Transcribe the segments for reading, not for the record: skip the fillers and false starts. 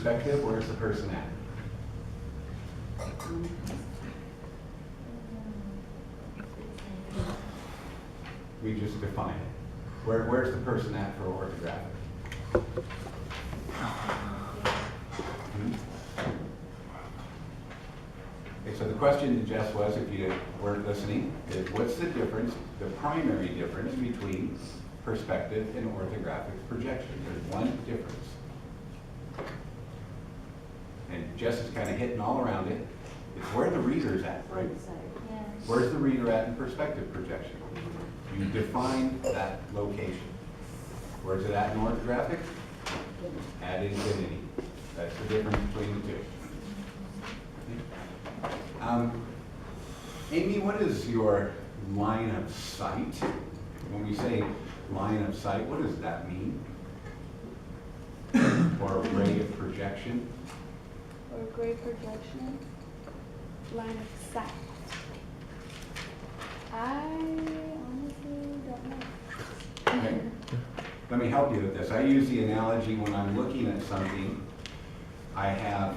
perspective, where's the person at? We just define it. Where's the person at for orthographic? Okay, so the question to Jess was, if you weren't listening, is what's the difference, the primary difference between perspective and orthographic projection? There's one difference. And Jess is kind of hitting all around it. It's where the reader's at, right? Where's the reader at in perspective projection? You define that location. Where's it at in orthographic? At infinity. That's the difference between the two. Amy, what is your line of sight? When we say line of sight, what does that mean? Or ray of projection? Or grade projection? Line of sight. I honestly don't know. Okay. Let me help you with this. I use the analogy when I'm looking at something, I have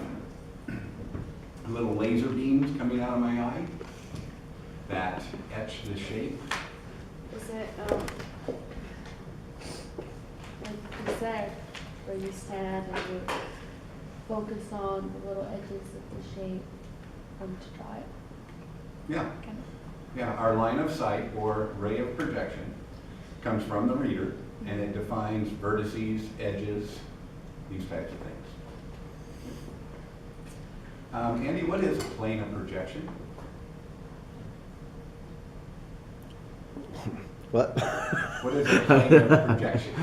little laser beams coming out of my eye that etch the shape. Is it, like you said, where you stand and you focus on the little edges of the shape to draw it? Yeah. Kind of. Yeah, our line of sight or ray of projection comes from the reader and it defines vertices, edges, these types of things. Andy, what is a plane of projection? What? What is a plane of projection?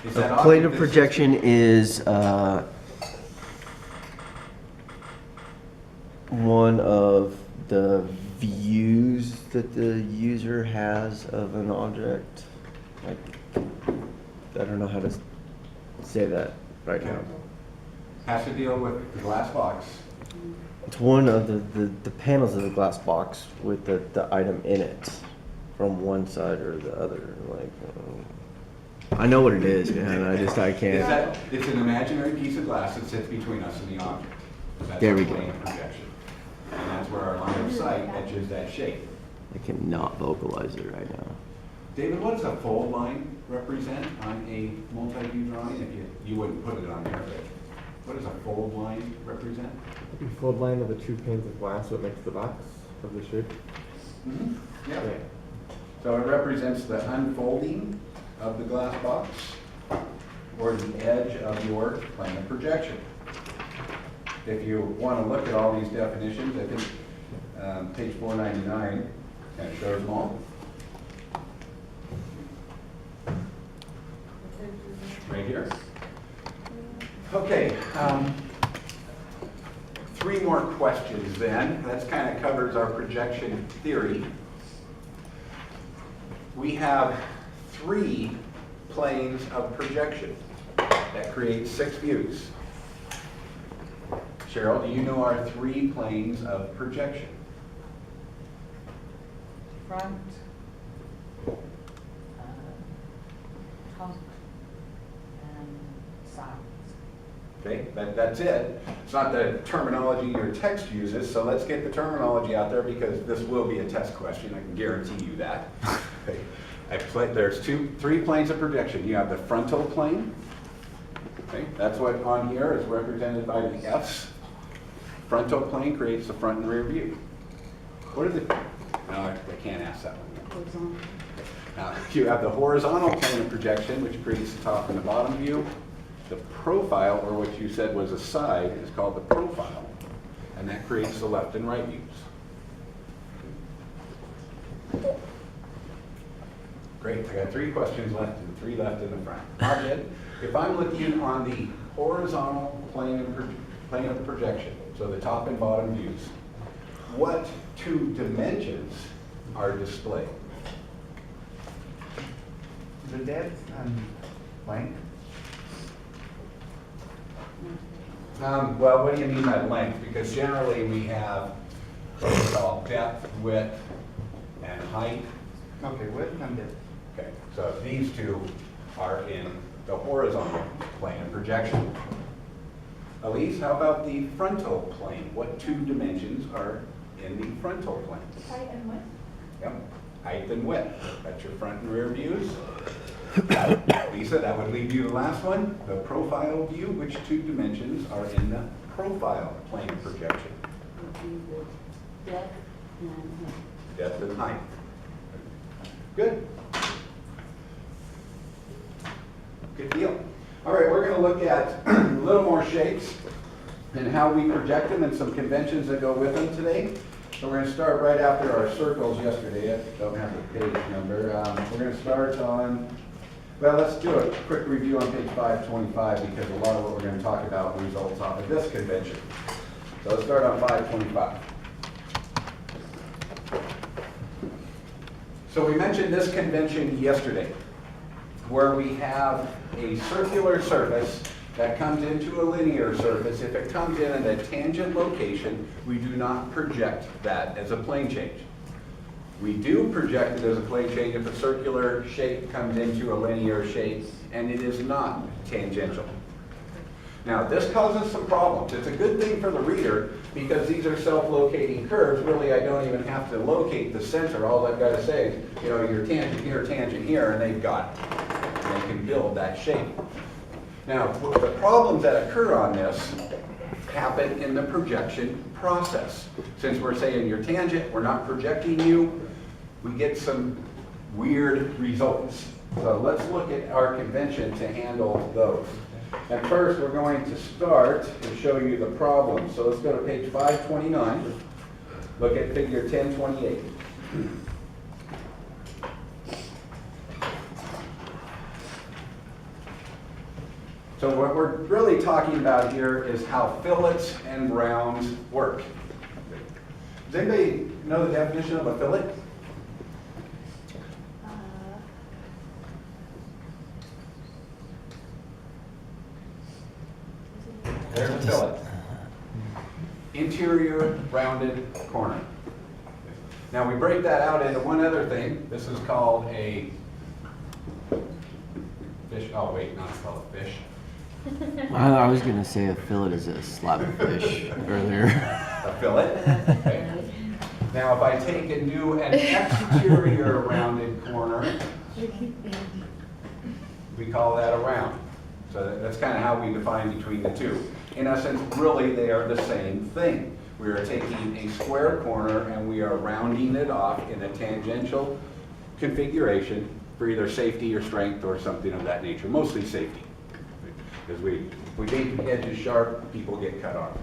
Is that A plane of object that's projection is one of the views that the user has of an object. Like, I don't know how to say that right now. has to deal with the glass box. It's one of the panels of the glass box with the item in it from one side or the other. Like, I know what it is, man. I can't. It's an imaginary piece of glass that sits between us and the object. That's There we a plane go. of projection. And that's where our line of sight etches that shape. I cannot vocalize it right now. David, what does a fold line represent on a multi-view drawing? If you wouldn't put it on there, but what does a fold line represent? The fold line of the two panes of glass, so it makes the box of the shape. Mm-hmm. Yeah. So it represents the unfolding of the glass box or the edge of your plane of projection. If you want to look at all these definitions, I think page 499 kind of shows them all. Right here. Okay. 3 more questions then. That kind of covers our projection theory. We have 3 planes of projection that create 6 views. Cheryl, do you know our 3 planes of projection? Front, trunk, and sides. Okay, that's it. It's not the terminology your text uses, so let's get the terminology out there because this will be a test question. I can guarantee you that. Okay. There's 3 planes of projection. You have the frontal plane. Okay, that's what on here is represented by the F's. Frontal plane creates the front and rear view. What are the? No, I can't ask that one. Horizontal. Now, you have the horizontal plane of projection, which creates the top and the bottom view. The profile, or what you said was a side, is called the profile, and that creates the left and right views. Great, I got 3 questions left and 3 left in the front. Abed, if I'm looking on the horizontal plane of projection, so the top and bottom views, what 2 dimensions are displayed? The depth and length. Well, what do you mean by length? Because generally we have what we call depth, width, and height. Okay, width and depth. Okay, so these 2 are in the horizontal plane of projection. Elise, how about the frontal plane? What two dimensions are in the frontal plane? Height and width? Yep, height and width. That's your front and rear views. Lisa, that would leave you the last one, the profile view. Which two dimensions are in the profile plane of projection? Would be the depth and height. Depth and height. Good. Good deal. All right, we're going to look at a little more shapes and how we project them and some conventions that go with them today. So we're going to start right after our circles yesterday. I don't have the page number. We're going to start on, well, let's do a quick review on page 525 because a lot of what we're going to talk about results off of this convention. So let's start on 525. So we mentioned this convention yesterday, where we have a circular surface that comes into a linear surface. If it comes in at a tangent location, we do not project that as a plane change. We do project it as a plane change if a circular shape comes into a linear shape and it is not tangential. Now, this causes some problems. It's a good thing for the reader because these are self-locating curves. Really, I don't even have to locate the center. All I've got to say is, you know, your tangent here, and they've got it. And they can build that shape. Now, the problems that occur on this happen in the projection process. Since we're saying your tangent, we're not projecting you, we get some weird results. So let's look at our convention to handle those. And first, we're going to start to show you the problem. So let's go to page 529. Look at figure 1028. So what we're really talking about here is how fillets and rounds work. Does anybody know the definition of a fillet? There's a fillet. Interior rounded corner. Now we break that out into one other thing. This is called a fish. Oh wait, not called a fish. I was gonna say a fillet is a slab of fish earlier. A fillet. Okay. Now if I take and do an exterior rounded corner, we call that a round. So that's kind of how we define between the two. In essence, really they are the same thing. We are taking a square corner and we are rounding it off in a tangential configuration for either safety or strength or something of that nature, mostly safety. Because we make the edges sharp, people get cut off.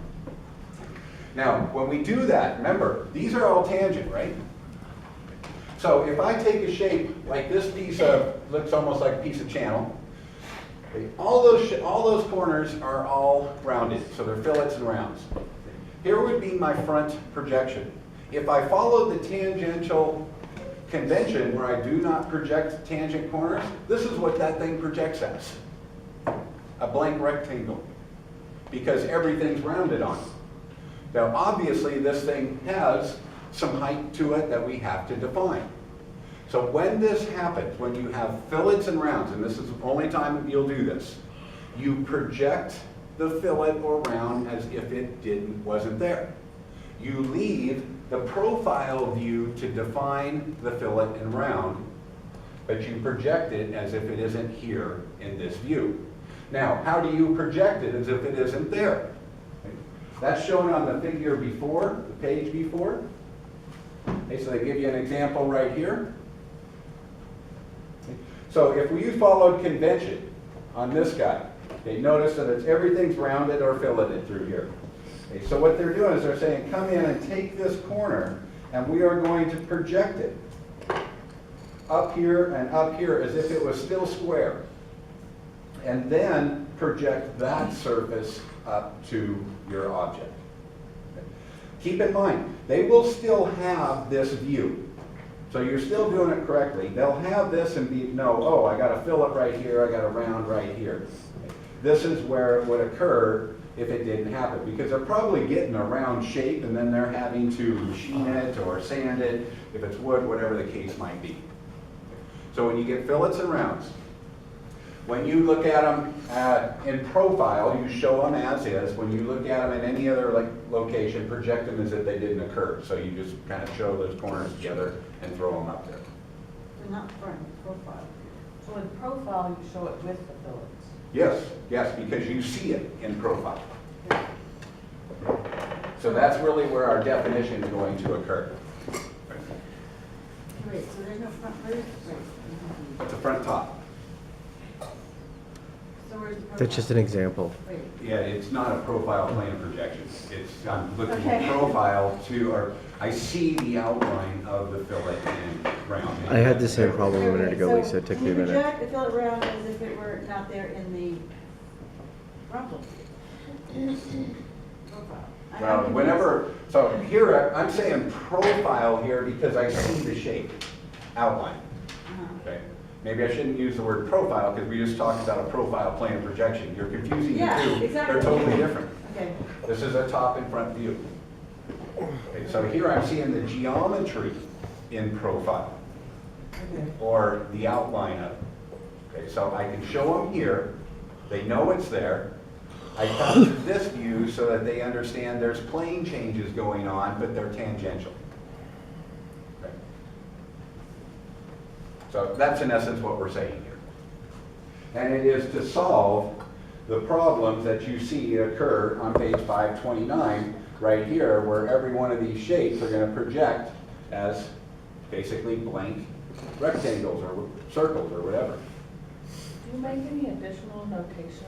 Now, when we do that, remember, these are all tangent, right? So if I take a shape like this piece of, looks almost like a piece of channel, okay, all those corners are all rounded, so they're fillets and rounds. Here would be my front projection. If I follow the tangential convention where I do not project tangent corners, this is what that thing projects as. A blank rectangle, because everything's rounded on it. Now obviously this thing has some height to it that we have to define. So when this happens, when you have fillets and rounds, and this is the only time that you'll do this, you project the fillet or round as if it wasn't there. You leave the profile view to define the fillet and round, but you project it as if it isn't here in this view. Now, how do you project it as if it isn't there? That's shown on the figure before, the page before. Okay, so they give you an example right here. So if we followed convention on this guy, okay, notice that everything's rounded or filleted through here. Okay, so what they're doing is they're saying, come in and take this corner, and we are going to project it up here and up here as if it was still square. And then project that surface up to your object. Okay. Keep in mind, they will still have this view. So you're still doing it correctly. They'll have this and oh, I got a fillet right here, I got a round right here. Okay. This is where it would occur if it didn't happen, because they're probably getting a round shape and then they're having to machine it or sand it, if it's wood, whatever the case might be. So when you get fillets and rounds, When you look at them in profile, you show them as is. When you look at them in any other location, project them as if they didn't occur. So you just kind of show those corners together and throw them up there. So not front, profile. So in profile, you show it with the fillets. Yes, yes, because you see it in profile. So that's really where our definition is going to occur. Wait, so there's no front roof? Wait. It's the front top. So where's the profile? That's just an example. Wait, Yeah, it's not a profile plan projection. It's, I'm looking Okay. at profile to, or I see the outline of the fillet and round. I had the same problem a minute ago, okay, Lisa. It took so me a you minute. project the fillet round as if it were not there in the rumble. Profile. Well, whenever, so here, I'm saying profile here because I see the shape outline. Uh-huh. Okay, maybe I shouldn't use the word profile because we just talked about a profile plan projection. You're confusing the Yeah, two. exactly. They're totally different. Okay. This is a top and front view. Okay, so here I'm seeing the geometry in profile Okay. or the outline of it. Okay, so I can show them here. They know it's there. I come to this view so that they understand there's plane changes going on, but they're tangential. Okay. So that's in essence what we're saying here. And it is to solve the problems that you see occur on page 529, right here, where every one of these shapes are going to project as basically blank rectangles or circles or whatever. Do you make any additional notations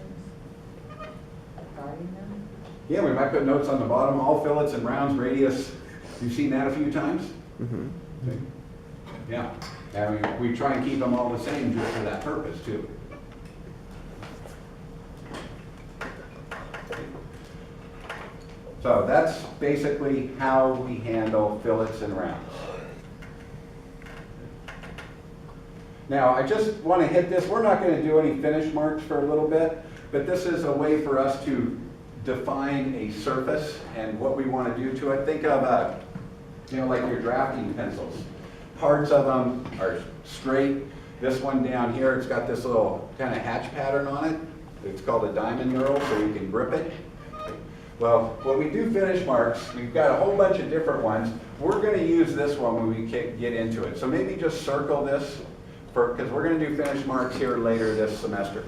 regarding them? Yeah, we might put notes on the bottom, all fillets and rounds, radius. You've seen that a few times? Mm-hmm. Yeah, and we try and keep them all the same just for that purpose too. So that's basically how we handle fillets and rounds. Now, I just want to hit this. We're not going to do any finish marks for a little bit, but this is a way for us to define a surface and what we want to do to it. Think of, like your drafting pencils. Parts of them are straight. This one down here, it's got this little kind of hatch pattern on it. It's called a diamond knurl, so you can grip it. Well, when we do finish marks, we've got a whole bunch of different ones. We're going to use this one when we get into it. So maybe just circle this, because we're going to do finish marks here later this semester.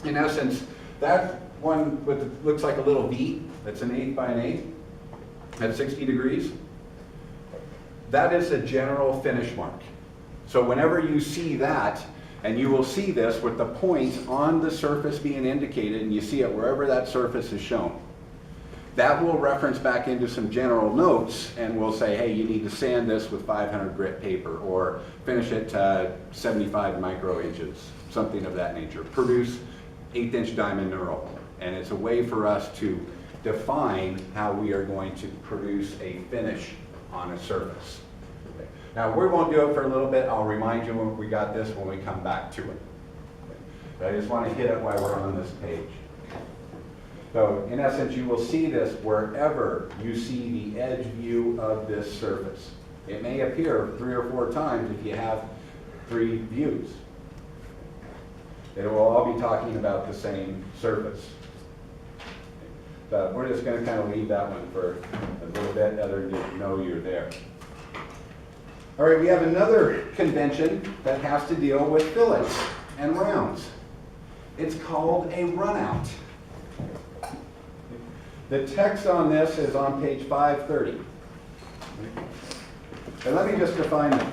In essence, that one looks like a little V, that's an 8 by an 8 at 60 degrees. That is a general finish mark. So whenever you see that, and you will see this with the point on the surface being indicated, and you see it wherever that surface is shown. That will reference back into some general notes, and we'll say, hey, you need to sand this with 500 grit paper, or finish it to 75 micro inches, something of that nature. Produce 1/8" diamond knurl. And it's a way for us to define how we are going to produce a finish on a surface. Okay. Now, we won't do it for a little bit. I'll remind you when we got this when we come back to it. Okay. But I just want to hit it while we're on this page. So, in essence, you will see this wherever you see the edge view of this surface. It may appear 3 or 4 times if you have 3 views. It will all be talking about the same surface. But we're just going to kind of leave that one for a little bit, other than know you're there. All right, we have another convention that has to deal with fillets and rounds. It's called a runout. The text on this is on page 530. And let me just define it.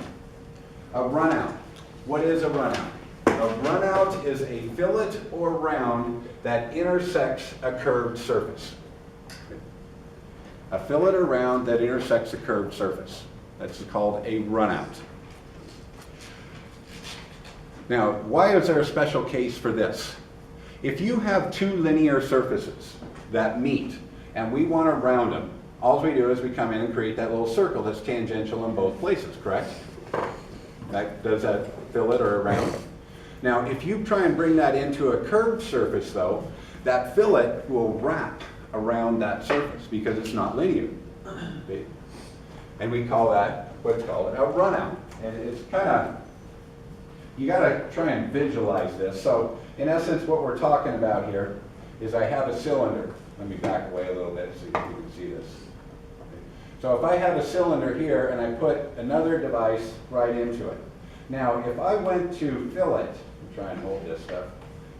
A runout. What is a runout? A runout is a fillet or round that intersects a curved surface. A fillet or round that intersects a curved surface. That's called a runout. Now, why is there a special case for this? If you have 2 linear surfaces that meet and we want to round them, all we do is we come in and create that little circle that's tangential in both places, correct? Does that fillet or a round? Now, if you try and bring that into a curved surface, though, that fillet will wrap around that surface because it's not linear. Okay? And we call that what's called a runout. And it's kind of, you got to try and visualize this. So in essence, what we're talking about here is I have a cylinder. Let me back away a little bit so you can see this. So if I have a cylinder here and I put another device right into it. Now, if I went to fill it, try and hold this stuff,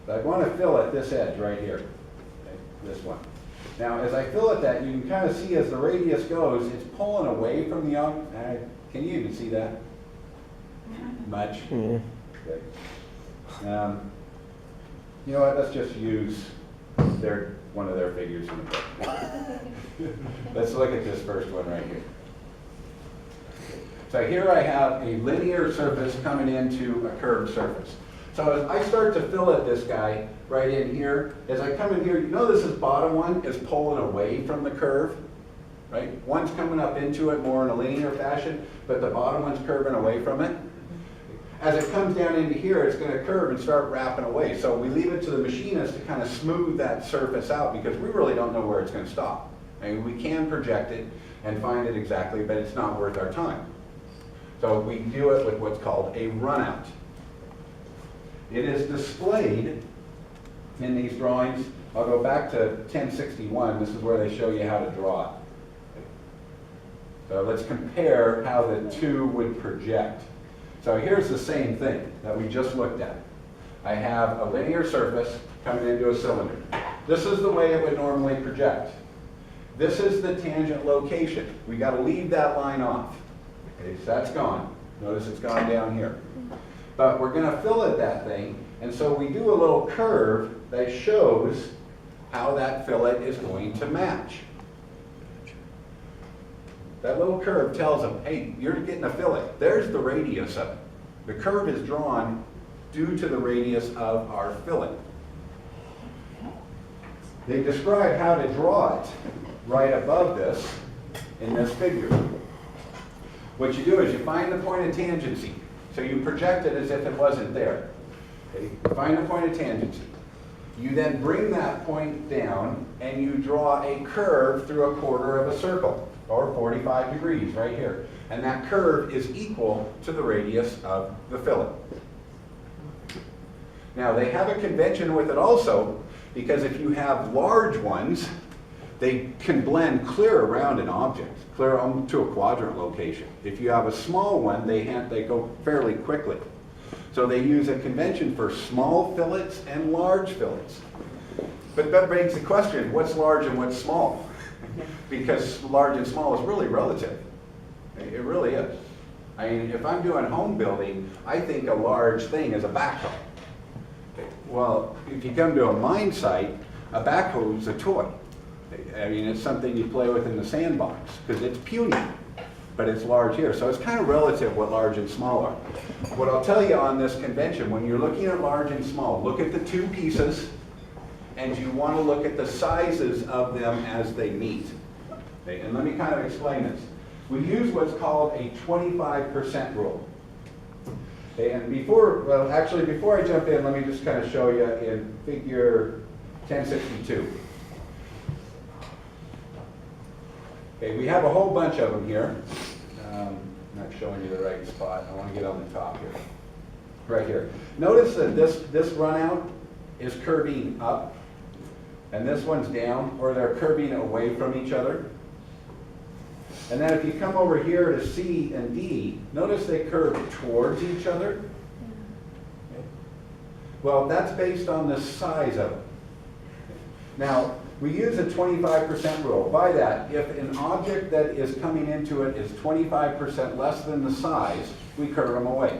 but I want to fill it this edge right here, okay, this one. Now, as I fill it that, you can kind of see as the radius goes, it's pulling away from the can you even see that? Much? Yeah. Okay. You know what, let's just use one of their figures in the book. Let's look at this first one right here. So here I have a linear surface coming into a curved surface. So as I start to fill it this guy right in here, as I come in here, you know this is bottom one is pulling away from the curve, right? One's coming up into it more in a linear fashion, but the bottom one's curving away from it. As it comes down into here, it's going to curve and start wrapping away. So we leave it to the machinist to kind of smooth that surface out because we really don't know where it's going to stop. I mean, we can project it and find it exactly, but it's not worth our time. So we do it with what's called a runout. It is displayed in these drawings. I'll go back to 1061. This is where they show you how to draw it. So let's compare how the two would project. So here's the same thing that we just looked at. I have a linear surface coming into a cylinder. This is the way it would normally project. This is the tangent location. We got to leave that line off. Okay, so that's gone. Notice it's gone down here. But we're going to fill it that thing, and so we do a little curve that shows how that fillet is going to match. That little curve tells them, hey, you're getting a fillet. There's the radius of it. The curve is drawn due to the radius of our fillet. They describe how to draw it right above this in this figure. What you do is you find the point of tangency. So you project it as if it wasn't there. Okay? Find the point of tangency. You then bring that point down and you draw a curve through a quarter of a circle, or 45 degrees right here. And that curve is equal to the radius of the fillet. Now they have a convention with it also, because if you have large ones, they can blend clear around an object, clear to a quadrant location. If you have a small one, they go fairly quickly. So they use a convention for small fillets and large fillets. But that begs the question, what's large and what's small? Because large and small is really relative. It really is. I mean, if I'm doing home building, I think a large thing is a backhoe. Well, if you come to a mine site, a backhoe is a toy. I mean, it's something you play with in the sandbox because it's puny, but it's large here. So it's kind of relative what large and small are. What I'll tell you on this convention, when you're looking at large and small, look at the two pieces, and you want to look at the sizes of them as they meet. Okay, and let me kind of explain this. We use what's called a 25% rule. Okay, and before I jump in, let me just kind of show you in figure 1062. Okay, we have a whole bunch of them here. I'm not showing you the right spot. I want to get on the top here. Right here. Notice that this runout is curving up, and this one's down, or they're curving away from each other. And then if you come over here to C and D, notice they curve towards each other. Okay. Well, that's based on the size of it. Now, we use a 25% rule. By that, if an object that is coming into it is 25% less than the size, we curve them away.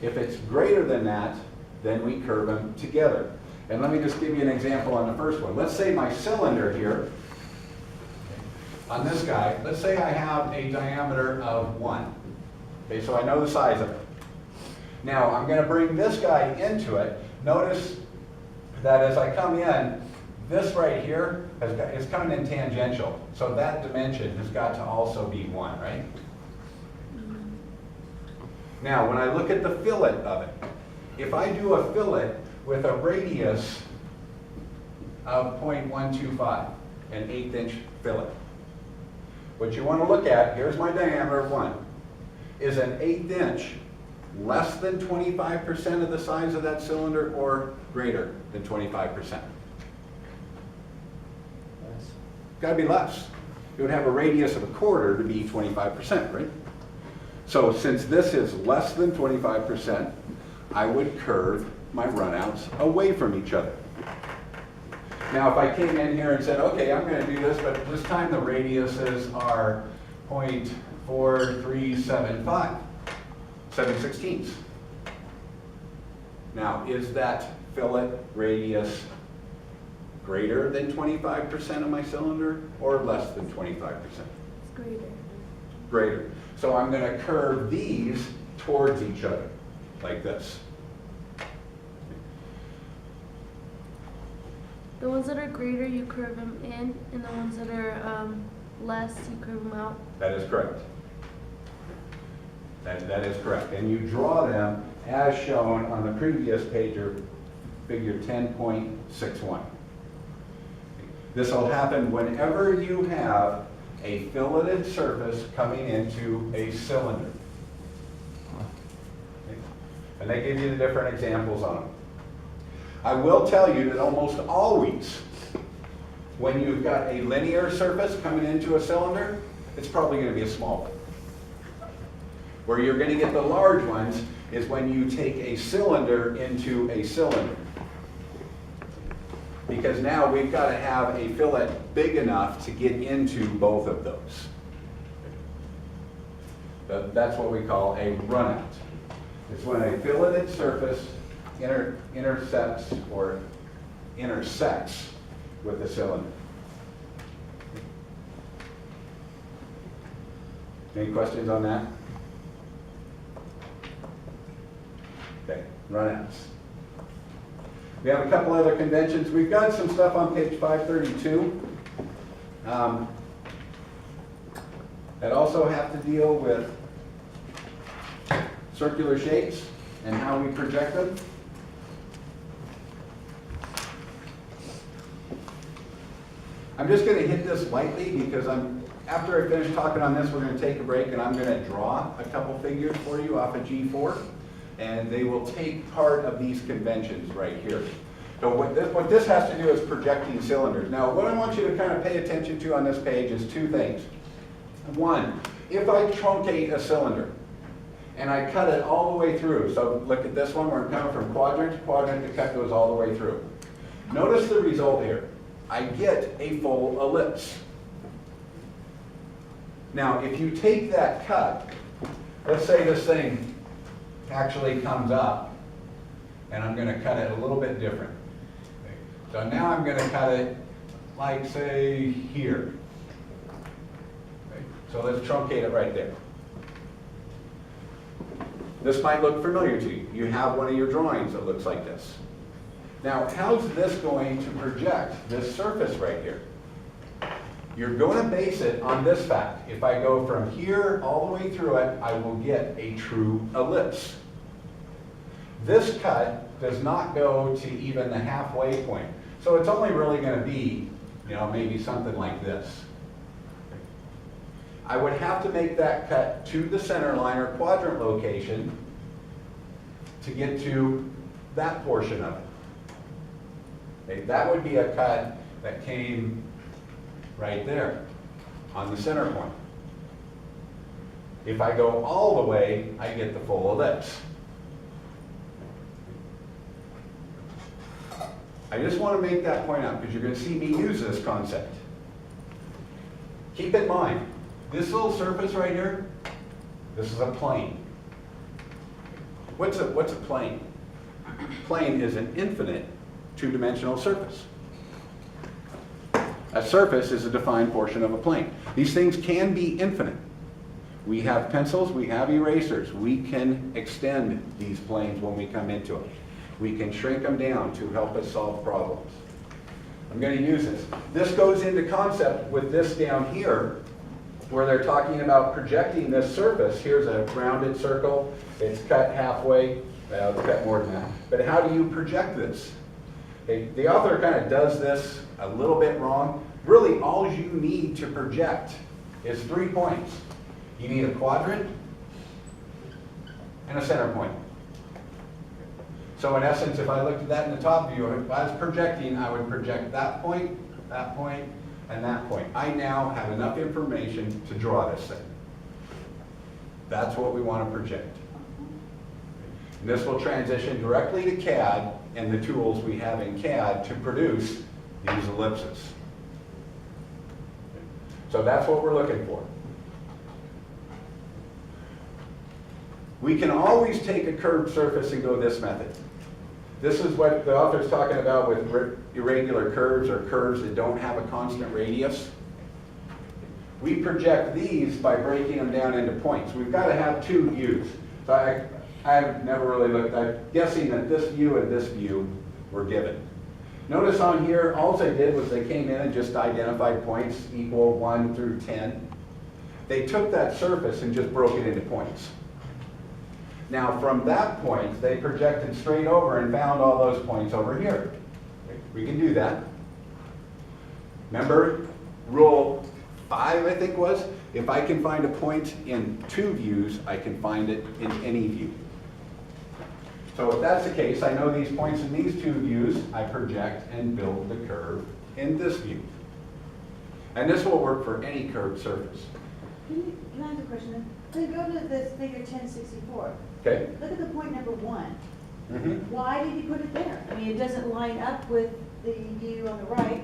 If it's greater than that, then we curve them together. And let me just give you an example on the first one. Let's say my cylinder here, on this guy, let's say I have a diameter of 1. Okay, so I know the size of it. Now, I'm going to bring this guy into it. Notice that as I come in, this right here is coming in tangential. So that dimension has got to also be 1, right? Now, when I look at the fillet of it, if I do a fillet with a radius of 0.125, an 1/8 fillet, what you want to look at, here's my diameter of 1, is an 1/8 less than 25% of the size of that cylinder or greater than 25%? Gotta be less. It would have a radius of a quarter to be 25%, right? So since this is less than 25%, I would curve my runouts away from each other. Now, if I came in here and said, okay, I'm gonna do this, but this time the radiuses are 0.4375, 7/16. Now, is that fillet radius greater than 25% of my cylinder or less than 25%? It's greater. Greater. So I'm gonna curve these towards each other, like this. The ones that are greater, you curve them in, and the ones that are less, you curve them out. That is correct. That is correct. And you draw them as shown on the previous page or figure 10.61. This will happen whenever you have a filleted surface coming into a cylinder. Okay. And they give you the different examples on them. I will tell you that almost always, when you've got a linear surface coming into a cylinder, it's probably going to be a small one. Where you're going to get the large ones is when you take a cylinder into a cylinder. Because now we've got to have a fillet big enough to get into both of those. That's what we call a runout. It's when a filleted surface intersects with the cylinder. Any questions on that? Okay, runouts. We have a couple other conventions. We've got some stuff on page 532 that also have to deal with circular shapes and how we project them. I'm just going to hit this lightly because after I finish talking on this, we're going to take a break and I'm going to draw a couple figures for you off of G4. And they will take part of these conventions right here. So what this has to do is projecting cylinders. Now, what I want you to kind of pay attention to on this page is two things. One, if I truncate a cylinder and I cut it all the way through, so look at this one, we're coming from quadrant to quadrant, the cut goes all the way through. Notice the result here. I get a full ellipse. Now, if you take that cut, let's say this thing actually comes up, and I'm going to cut it a little bit different. Okay. So now I'm going to cut it like, say, here. Okay. So let's truncate it right there. This might look familiar to you. You have one of your drawings that looks like this. Now, how's this going to project this surface right here? You're going to base it on this fact. If I go from here all the way through it, I will get a true ellipse. This cut does not go to even the halfway point. So it's only really going to be, maybe something like this. I would have to make that cut to the center line or quadrant location to get to that portion of it. Okay, that would be a cut that came right there on the center point. If I go all the way, I get the full ellipse. I just want to make that point out because you're going to see me use this concept. Keep in mind, this little surface right here, this is a plane. What's a plane? Plane is an infinite two-dimensional surface. A surface is a defined portion of a plane. These things can be infinite. We have pencils, we have erasers. We can extend these planes when we come into it. We can shrink them down to help us solve problems. I'm going to use this. This goes into concept with this down here, where they're talking about projecting this surface. Here's a rounded circle. It's cut halfway. Well, it's cut more than that. But how do you project this? The author kind of does this a little bit wrong. Really, all you need to project is 3 points. You need a quadrant, and a center point. So in essence, if I looked at that in the top view, if I was projecting, I would project that point, and that point. I now have enough information to draw this thing. That's what we want to project. And this will transition directly to CAD and the tools we have in CAD to produce these ellipses. So that's what we're looking for. We can always take a curved surface and go this method. This is what the author's talking about with irregular curves or curves that don't have a constant radius. We project these by breaking them down into points. We've got to have two views. So I've never really looked. I'm guessing that this view and this view were given. Notice on here, all they did was they came in and just identified points equal 1 through 10. They took that surface and just broke it into points. Now from that point, they projected straight over and found all those points over here. We can do that. Remember, rule 5, I think was, if I can find a point in 2 views, I can find it in any view. So if that's the case, I know these points in these 2 views, I project and build the curve in this view. And this will work for any curved surface. Can I ask a question then? Then go to this figure 1064. Okay? Look at the point number 1. Mhm. Why did he put it there? I mean, it doesn't line up with the view on the right,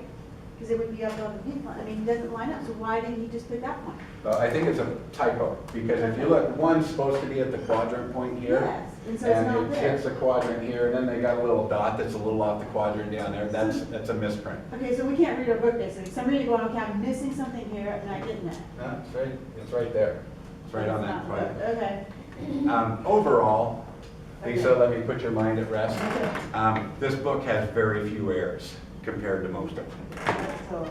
because it would be up on the pink line. I mean, it doesn't line up, so why didn't he just pick that point? I think it's a typo, because if you look, 1's supposed to be at the quadrant point here. Yes, and so it's not And it there. hits the quadrant here, and then they got a little dot that's a little off the quadrant down there. That's a misprint. Okay, so we can't read our book basically. Somebody going, okay, I'm missing something here, and I didn't that. No, it's right there. It's right on that It's not quadrant. booked. Okay. Overall, Lisa, Okay. let me put your mind at rest. Okay. This book has very few errors compared to most of them. So,